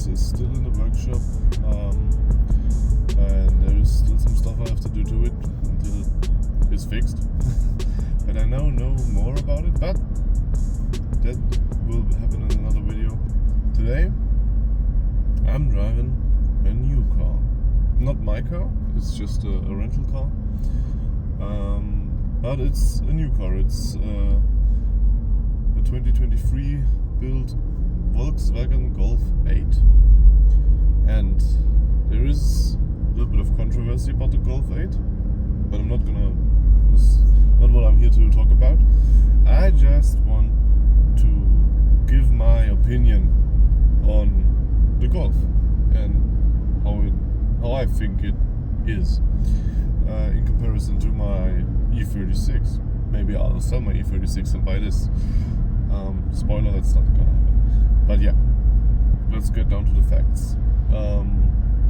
is still in the workshop, and there is still some stuff I have to do to it until it is fixed. But I now know more about it, but that will happen in another video. Today I'm driving a new car. Not my car, it's just a rental car. But it's a new car. It's a 2023 built Volkswagen Golf 8. And there is a little bit of controversy about the Golf 8, but that's not what I'm here to talk about. I just want to give my opinion on the Golf and how I think it is in comparison to my E36. Maybe I'll sell my E36 and buy this. Spoiler, that's not gonna happen. But yeah, let's get down to the facts.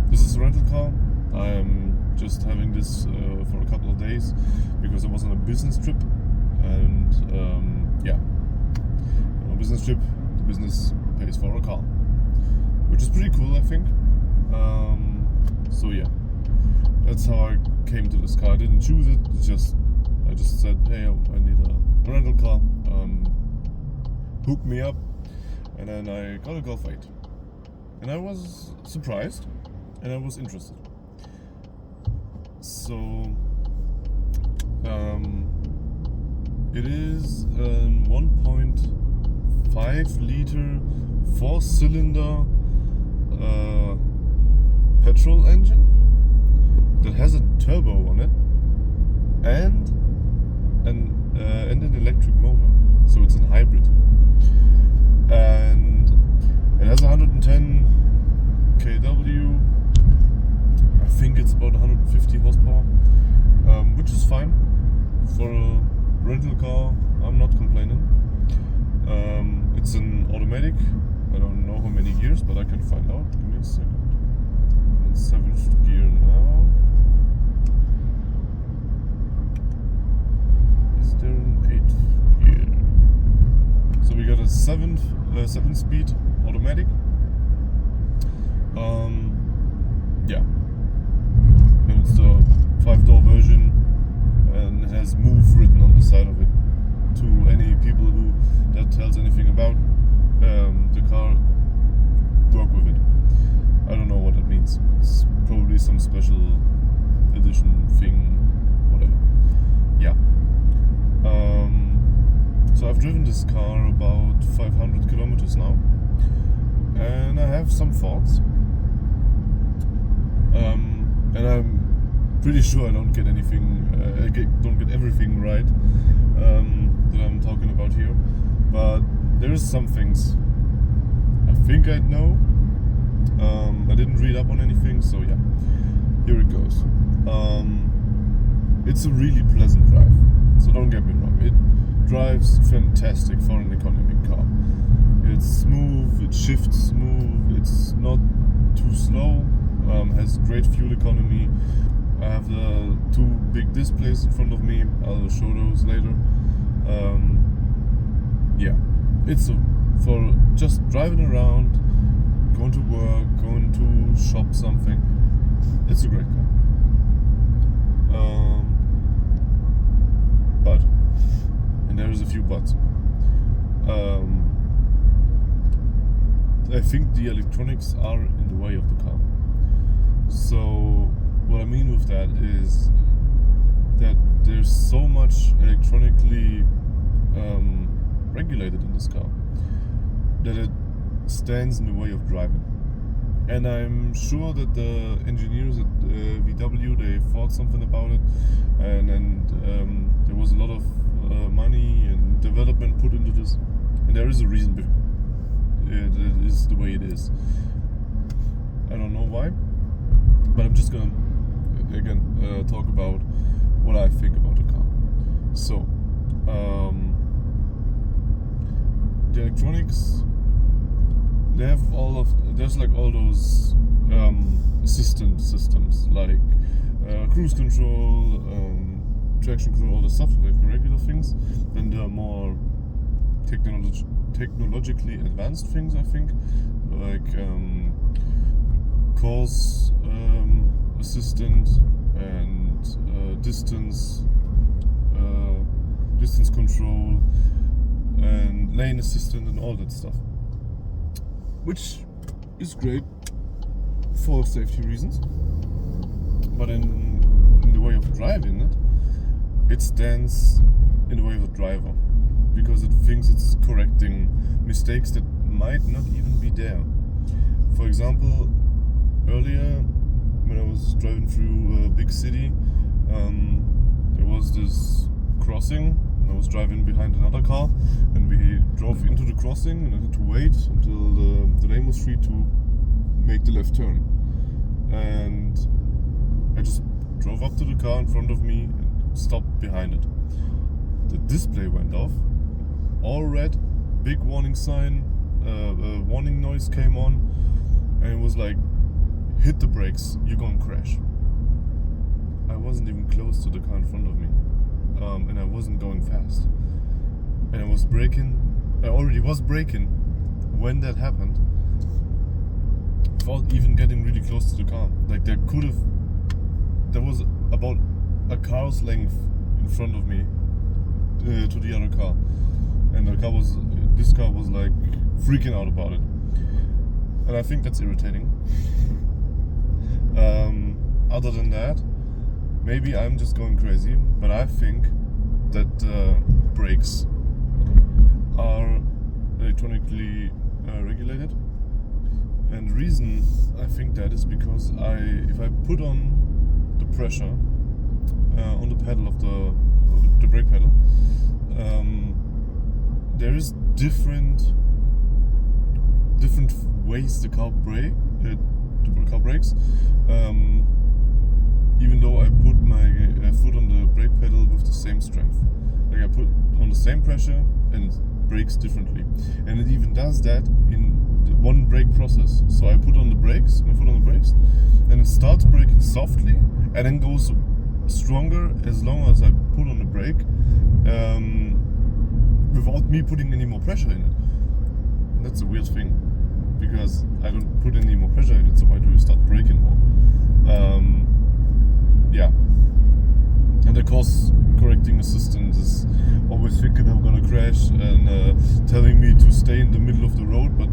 This is a rental car. I'm just having this for a couple of days because I was on a business trip, and on a business trip, the business pays for a car, which is pretty cool, I think. So yeah, that's how I came to this car. I didn't choose it. I just said, hey, I need a rental car. Hook me up, and then I got a Golf 8, and I was surprised, and I was interested. So it is a 1.5 liter 4-cylinder petrol engine that has a turbo on it and an electric motor, so it's a hybrid, and it has 110 kW. I think it's about 150 horsepower, which is fine for a rental car. I'm not complaining. It's an automatic. I don't know how many gears, but I can find out. Give me a second. It's 7th gear now. Is there an 8th gear? So we got a 7-speed automatic. Yeah. And it's the 5-door version, and it has "Move" written on the side of it. To any people who that tells anything about the car, work with it. I don't know what that means. It's probably some special edition thing, whatever. Yeah. So I've driven this car about 500 kilometers now, and I have some thoughts. And I'm pretty sure I don't get anything, don't get everything right that I'm talking about here. But there is some things I think I know. I didn't read up on anything, so yeah, here it goes. It's a really pleasant drive, so don't get me wrong. It drives fantastic for an economy car. It's smooth, it shifts smooth, it's not too slow, has great fuel economy. I have the 2 big displays in front of me. I'll show those later. Yeah, it's for just driving around, going to work, going to shop something. It's a great car. But, and there's a few buts. I think the electronics are in the way of the car. So what I mean with that is that there's so much electronically regulated in this car that it stands in the way of driving. And I'm sure that the engineers at VW, they thought something about it, and there was a lot of money and development put into this, and there is a reason it is the way it is. I don't know why, but I'm just gonna again talk about what I think about the car. So the electronics, there's like all those assistant systems like cruise control, traction control, all the stuff, like the regular things. Then there are more technologically advanced things, I think, like course assistant and distance control and lane assistant and all that stuff, which is great for safety reasons. But in the way of driving it stands in the way of the driver, because it thinks it's correcting mistakes that might not even be there. For example, earlier when I was driving through a big city, there was this crossing and I was driving behind another car, and we drove into the crossing and I had to wait until the lane was free to make the left turn. And I just drove up to the car in front of me and stopped behind it. The display went off, all red, big warning sign, a warning noise came on, and it was like, hit the brakes, you're gonna crash. I wasn't even close to the car in front of me, and I wasn't going fast. And I was braking, I already was braking when that happened, without even getting really close to the car. Like there was about a car's length in front of me to the other car, and this car was like freaking out about it, and I think that's irritating. Other than that, maybe I'm just going crazy, but I think that brakes are electronically regulated, and the reason I think that is because if I put on the pressure on the pedal of the brake pedal, there is different ways the car brakes. Even though I put my foot on the brake pedal with the same strength, like I put on the same pressure and it brakes differently, and it even does that in the one brake process. So I put on my foot on the brakes, and it starts braking softly and then goes stronger as long as I put on the brake, without me putting any more pressure in it. And that's a weird thing, because I don't put any more pressure in it, so why do you start braking more? Yeah. And of course, correcting assistant is always thinking I'm gonna crash and telling me to stay in the middle of the road, but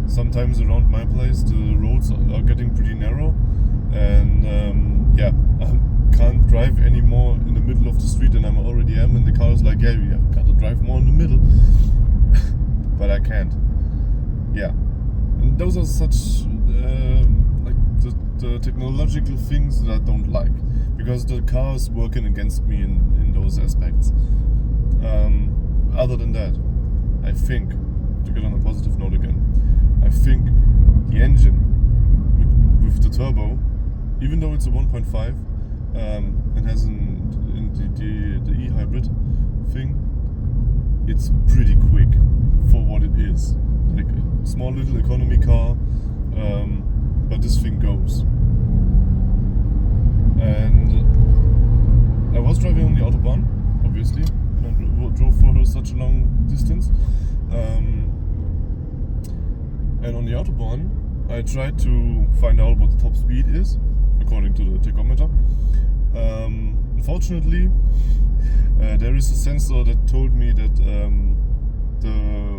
sometimes around my place the roads are getting pretty narrow, and yeah, I can't drive anymore in the middle of the street than I already am, and the car is like, yeah, you have got to drive more in the middle. But I can't. Yeah. And those are such like the technological things that I don't like, because the car is working against me in those aspects. Other than that, I think, to get on a positive note again, I think the engine with the turbo, even though it's a 1.5 and has the e-hybrid thing, it's pretty quick for what it is. Like a small little economy car, but this thing goes. And I was driving on the Autobahn, obviously, and I drove for such a long distance. And on the Autobahn, I tried to find out what the top speed is, according to the tachometer. Unfortunately, there is a sensor that told me that the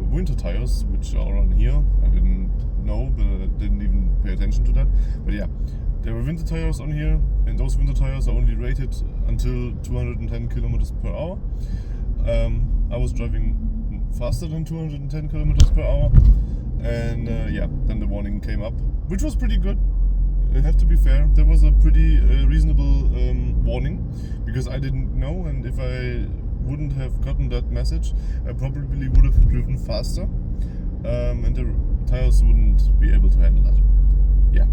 winter tires, which are on here, I didn't know, but I didn't even pay attention to that. But yeah, there were winter tires on here, and those winter tires are only rated until 210 kilometers per hour. I was driving faster than 210 kilometers per hour, and yeah, then the warning came up, which was pretty good. I have to be fair, there was a pretty reasonable warning, because I didn't know, and if I wouldn't have gotten that message, I probably would have driven faster, and the tires wouldn't be able to handle that. Yeah.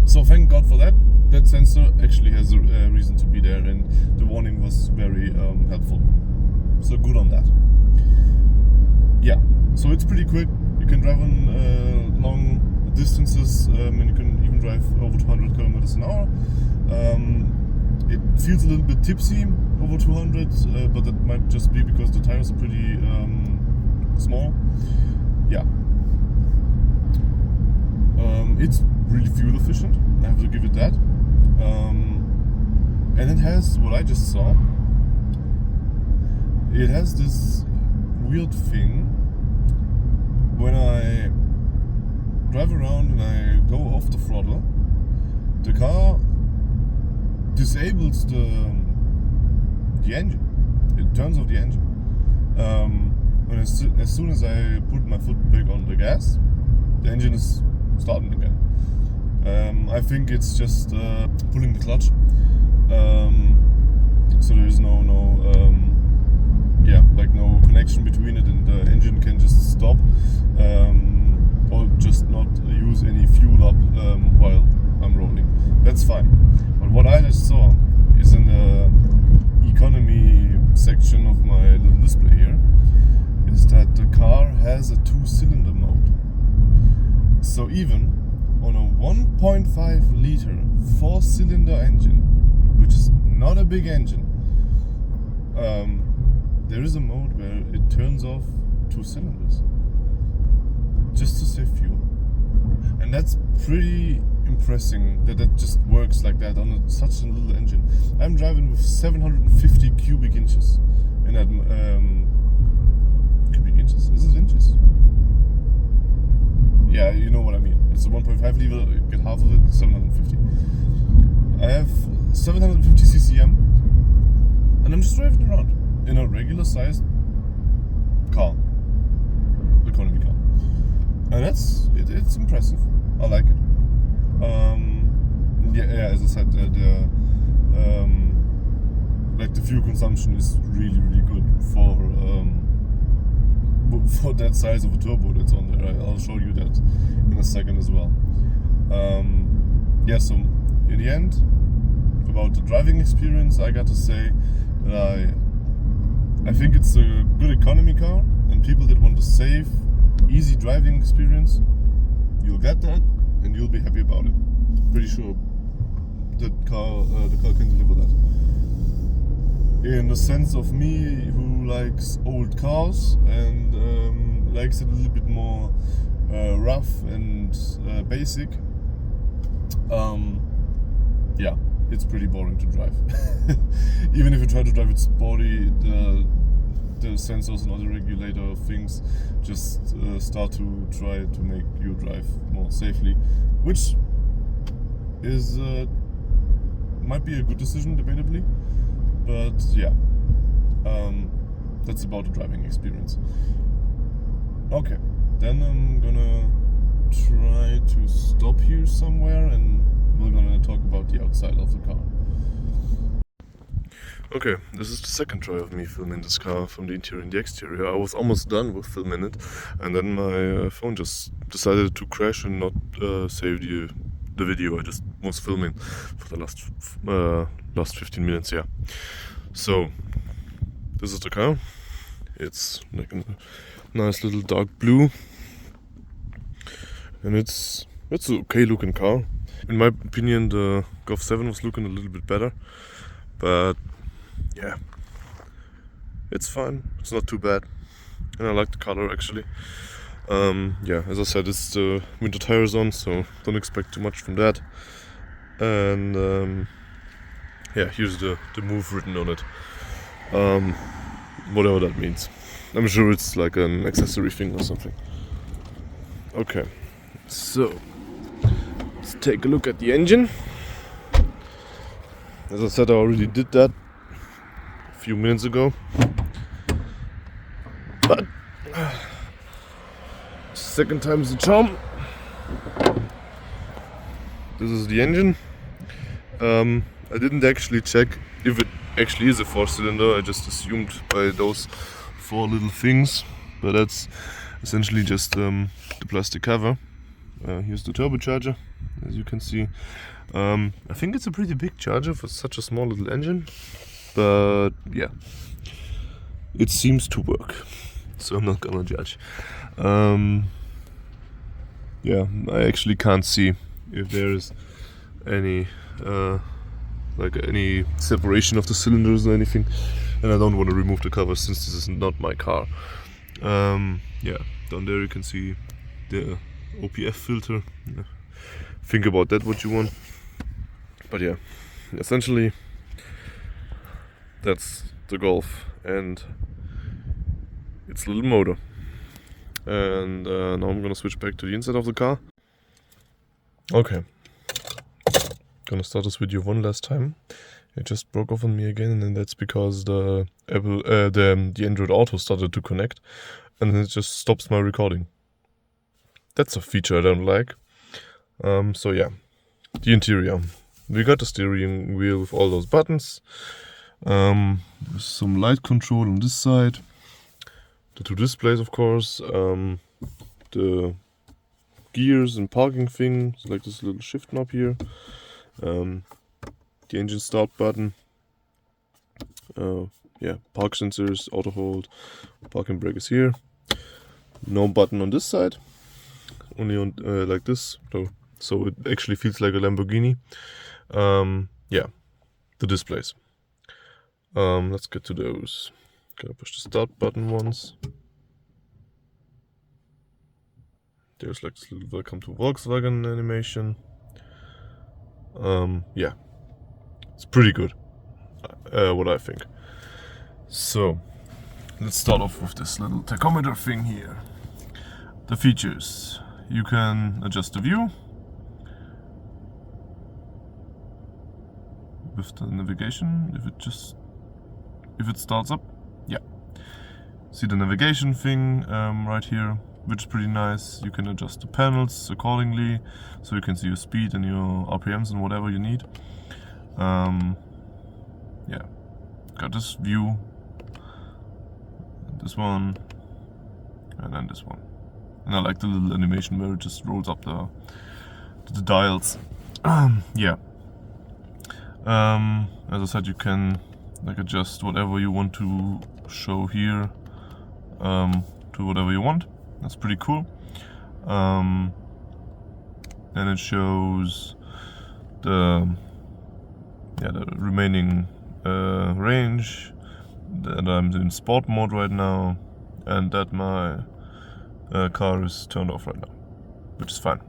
So thank God for that. That sensor actually has a reason to be there, and the warning was very helpful. So good on that. Yeah. So it's pretty quick. You can drive on long distances, and you can even drive over 200 kilometers an hour. It feels a little bit tipsy over 200, but that might just be because the tires are pretty small. Yeah. It's really fuel efficient. I have to give it that. And it has what I just saw. It has this weird thing when I drive around and I go off the throttle, the car disables the engine. It turns off the engine. And as soon as I put my foot back on the gas, the engine is starting again. I think it's just pulling the clutch. So there is no connection between it, and the engine can just stop or just not use any fuel up while I'm rolling. That's fine. But what I just saw is in the economy section of my little display here is that the car has a 2-cylinder mode. So even on a 1.5 liter 4-cylinder engine, which is not a big engine, there is a mode where it turns off 2 cylinders just to save fuel. And that's pretty impressive that just works like that on such a little engine. I'm driving with 750 cubic inches in that cubic inches? Is it inches? Yeah, you know what I mean. It's a 1.5 liter, get half of it, 750. I have 750 CCM and I'm just driving around in a regular sized car, economy car, and it's impressive. I like it. As I said, the fuel consumption is really good for that size of a turbo that's on there. I'll show you that in a second as well. So in the end, about the driving experience, I got to say that I think it's a good economy car, and people that want to save easy driving experience, you'll get that and you'll be happy about it. Pretty sure the car can deliver that. In the sense of me who likes old cars and likes it a little bit more rough and basic, it's pretty boring to drive. Even if you try to drive it sporty, the sensors and other regulator things just start to try to make you drive more safely, which is might be a good decision, debatably, but that's about the driving experience. Okay, then I'm gonna try to stop here somewhere and we're gonna talk about the outside of the car. Okay, this is the second try of me filming this car from the interior and the exterior. I was almost done with filming it, and then my phone just decided to crash and not save the video I just was filming for the last 15 minutes. Yeah. So this is the car. It's like a nice little dark blue, and it's an okay looking car. In my opinion, the Golf 7 was looking a little bit better, but yeah, it's fine. It's not too bad, and I like the color actually. As I said, it's the winter tires on, so don't expect too much from that. And here's the move written on it. Whatever that means. I'm sure it's like an accessory thing or something. Okay, so let's take a look at the engine. As I said, I already did that a few minutes ago, but second time's the charm. This is the engine. I didn't actually check if it actually is a 4-cylinder. I just assumed by those 4 little things, but that's essentially just the plastic cover. Here's the turbocharger, as you can see. I think it's a pretty big charger for such a small little engine, but yeah, it seems to work, so I'm not gonna judge. I actually can't see if there is any any separation of the cylinders or anything, and I don't want to remove the cover since this is not my car. Down there you can see the OPF filter. think about that what you want. But yeah, essentially that's the Golf and its little motor. And now I'm gonna switch back to the inside of the car. Okay, gonna start this video one last time. It just broke off on me again, and that's because the Android Auto started to connect, and it just stops my recording. That's a feature I don't like. So yeah, the interior. We got the steering wheel with all those buttons. There's some light control on this side. The two displays, of course. The gears and parking thing, so like this little shift knob here. The engine start button. Yeah, park sensors, auto hold, parking brake is here. No button on this side, only on like this, so it actually feels like a Lamborghini. Yeah, the displays. Let's get to those. Gonna push the start button once. There's like this little welcome to Volkswagen animation. Yeah, it's pretty good, what I think. So let's start off with this little tachometer thing here. The features: you can adjust the view with the navigation if it starts up. Yeah, see the navigation thing right here, which is pretty nice. You can adjust the panels accordingly, so you can see your speed and your RPMs and whatever you need. Yeah, got this view, this one, and then this one. And I like the little animation where it just rolls up the dials. Yeah. As I said, you can like adjust whatever you want to show here to whatever you want. That's pretty cool. And it shows the remaining range, that I'm in sport mode right now, and that my car is turned off right now, which is fine.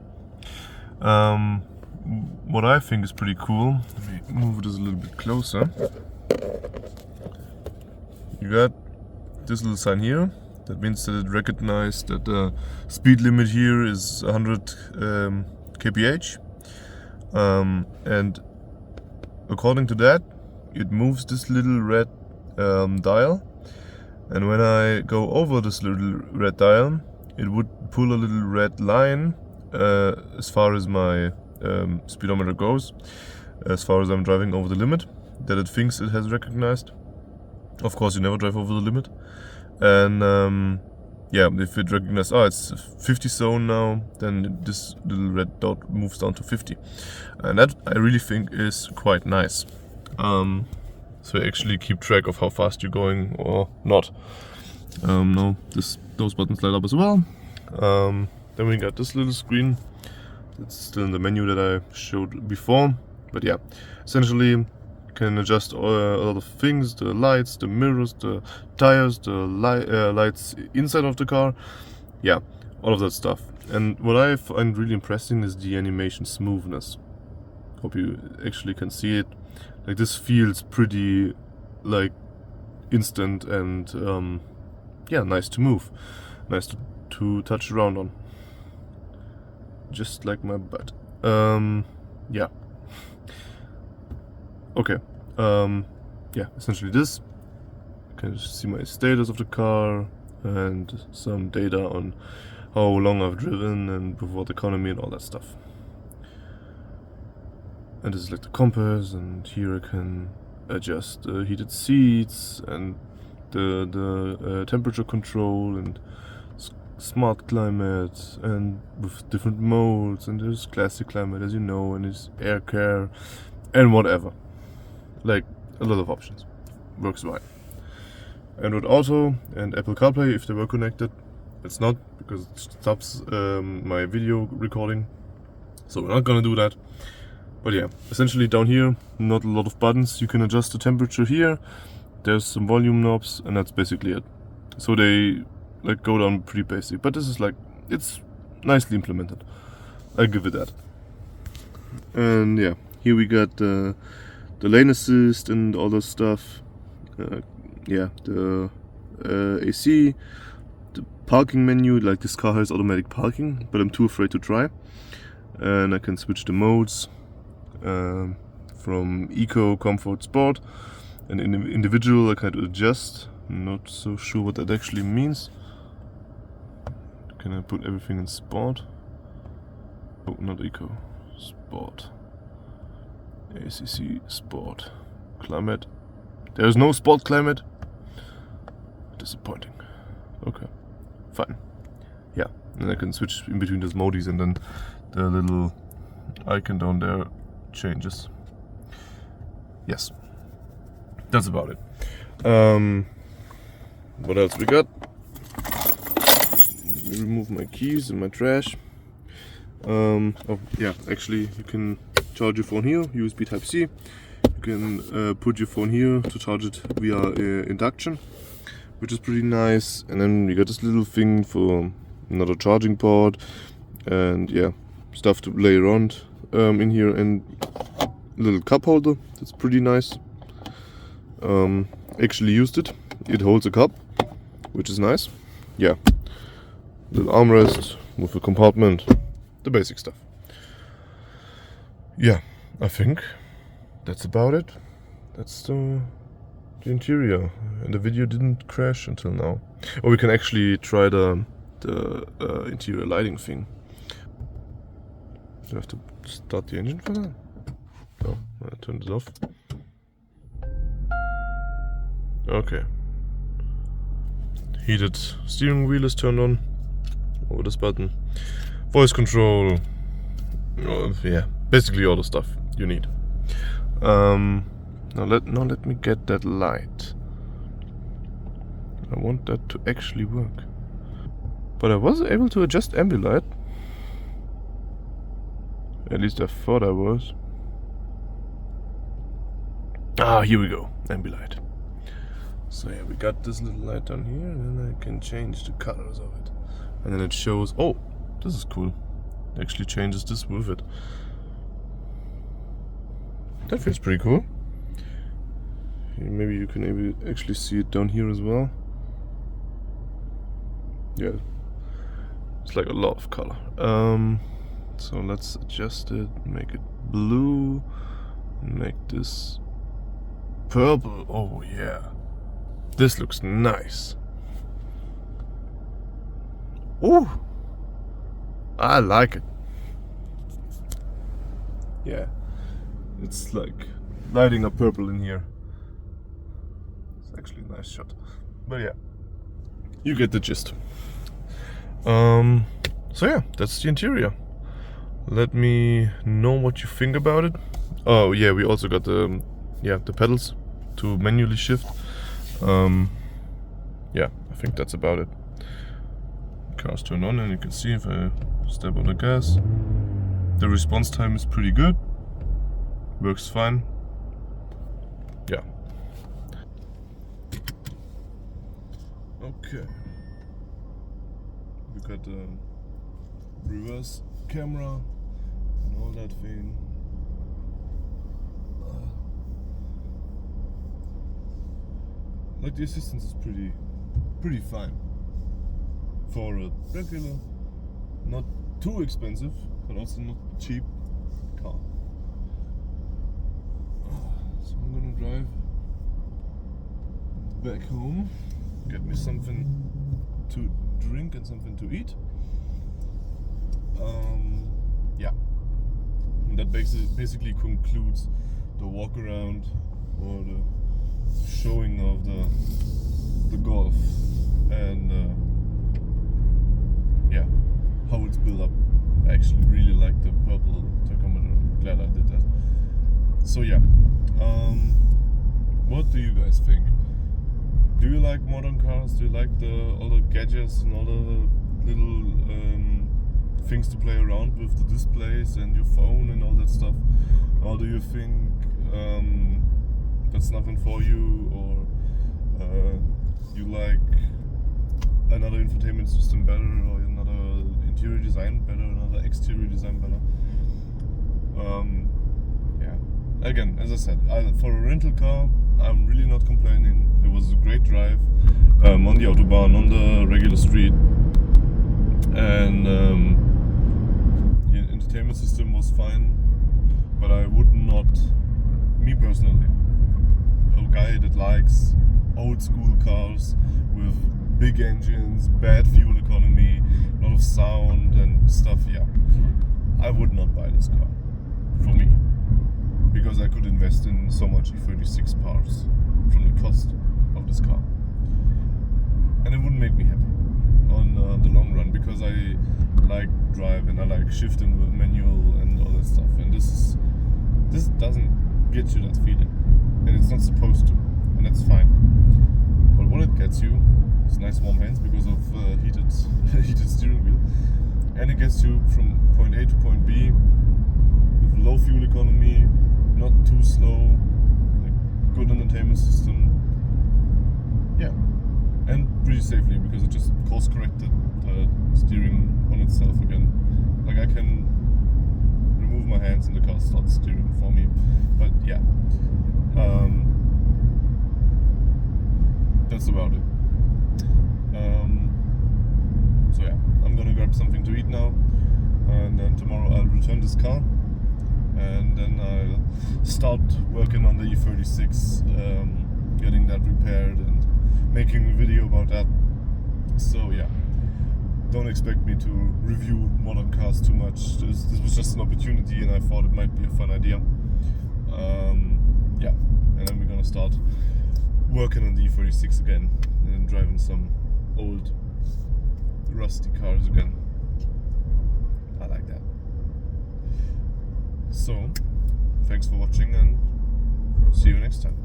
What I think is pretty cool, let me move this a little bit closer. You got this little sign here. That means that it recognized that the speed limit here is 100 kph. And according to that, it moves this little red dial. And when I go over this little red dial, it would pull a little red line as far as my speedometer goes, as far as I'm driving over the limit that it thinks it has recognized. Of course, you never drive over the limit. And yeah, if it recognizes, it's 50 zone now, then this little red dot moves down to 50. And that I really think is quite nice. So you actually keep track of how fast you're going or not. Now those buttons light up as well. Then we got this little screen. It's still in the menu that I showed before. But yeah, essentially you can adjust a lot of things: the lights, the mirrors, the tires, the lights inside of the car. Yeah, all of that stuff. And what I find really impressive is the animation smoothness. Hope you actually can see it. Like, this feels pretty like instant and yeah, nice to move, nice to touch around on, just like my butt. Yeah. Okay. Yeah, essentially this. You can just see my status of the car and some data on how long I've driven and with what economy and all that stuff. And this is like the compass, and here I can adjust the heated seats and the temperature control and smart climate, and with different modes, and there's classic climate, as you know, and there's air care and whatever. Like, a lot of options. Works fine. Android Auto and Apple CarPlay, if they were connected. It's not, because it stops my video recording, so we're not gonna do that. But yeah, essentially down here, not a lot of buttons. You can adjust the temperature here. There's some volume knobs, and that's basically it. So they like go down pretty basic, but this is like, it's nicely implemented. I give it that. And yeah, here we got the lane assist and all this stuff. Yeah, the AC, the parking menu. Like, this car has automatic parking, but I'm too afraid to try. And I can switch the modes from Eco, Comfort, Sport, and in individual I can adjust. I'm not so sure what that actually means. Can I put everything in Sport? Oh, not Eco, Sport. ACC Sport. Climate. There is no Sport Climate. Disappointing. Okay, fine. Yeah, and I can switch in between those modis, and then the little icon down there changes. Yes, that's about it. What else we got? Remove my keys and my trash. Oh yeah, actually you can charge your phone here, USB Type-C. You can put your phone here to charge it via induction, which is pretty nice. And then we got this little thing for another charging port, and yeah, stuff to lay around in here, and a little cup holder. That's pretty nice. Actually used it. It holds a cup, which is nice. Yeah, little armrest with a compartment, the basic stuff. Yeah, I think that's about it. That's the interior, and the video didn't crash until now. Or we can actually try the interior lighting thing. Do I have to start the engine for that? No, I turned it off. Okay. Heated steering wheel is turned on over this button. Voice control. Yeah, basically all the stuff you need. Now let me get that light. I want that to actually work. But I was able to adjust ambilight. At least I thought I was. Ah, here we go. Ambilight. So yeah, we got this little light down here, and then I can change the colors of it. And then it shows, oh, this is cool. It actually changes this with it. That feels pretty cool. Maybe you can actually see it down here as well. Yeah, it's like a lot of color. So let's adjust it, make it blue, make this purple. Oh yeah, this looks nice. Ooh, I like it. Yeah, it's like lighting up purple in here. It's actually a nice shot. But yeah, you get the gist. So yeah, that's the interior. Let me know what you think about it. Oh yeah, we also got the pedals to manually shift. Yeah, I think that's about it. Cars turn on, and you can see if I step on the gas, the response time is pretty good. Works fine. Yeah. Okay. We got the reverse camera and all that thing. Like, the assistance is pretty fine for a regular, not too expensive, but also not cheap car. So I'm gonna drive back home, get me something to drink and something to eat. Yeah, and that basically concludes the walk around or the showing of the Golf, and yeah, how it's built up. I actually really like the purple tachometer. I'm glad I did that. So yeah, what do you guys think? Do you like modern cars? Do you like all the gadgets and all the little things to play around with, the displays and your phone and all that stuff? Or do you think that's nothing for you, or you like another infotainment system better, or another interior design better, another exterior design better? again, as I said, for a rental car, I'm really not complaining. It was a great drive on the autobahn, on the regular street, and the entertainment system was fine. But I would not, me personally, a guy that likes old school cars with big engines, bad fuel economy, a lot of sound and stuff, yeah, I would not buy this car for me, because I could invest in so much E36 parts from the cost of this car, and it wouldn't make me happy on the long run, because I like drive and I like shift and manual and all that stuff, and this doesn't get you that feeling, and it's not supposed to, and that's fine. But what it gets you is nice warm hands because of heated steering wheel, and it gets you from point A to point B with low fuel economy, not too slow, like good entertainment system, yeah, and pretty safely, because it just course corrected the steering on itself again. Like, I can remove my hands and the car starts steering for me. But yeah, that's about it. So yeah, I'm gonna grab something to eat now, and then tomorrow I'll return this car, and then I'll start working on the E36, getting that repaired and making a video about that. So yeah, don't expect me to review modern cars too much. This was just an opportunity, and I thought it might be a fun idea. Yeah, and then we're gonna start working on the E36 again and driving some old rusty cars again. I like that. So, thanks for watching, and see you next time.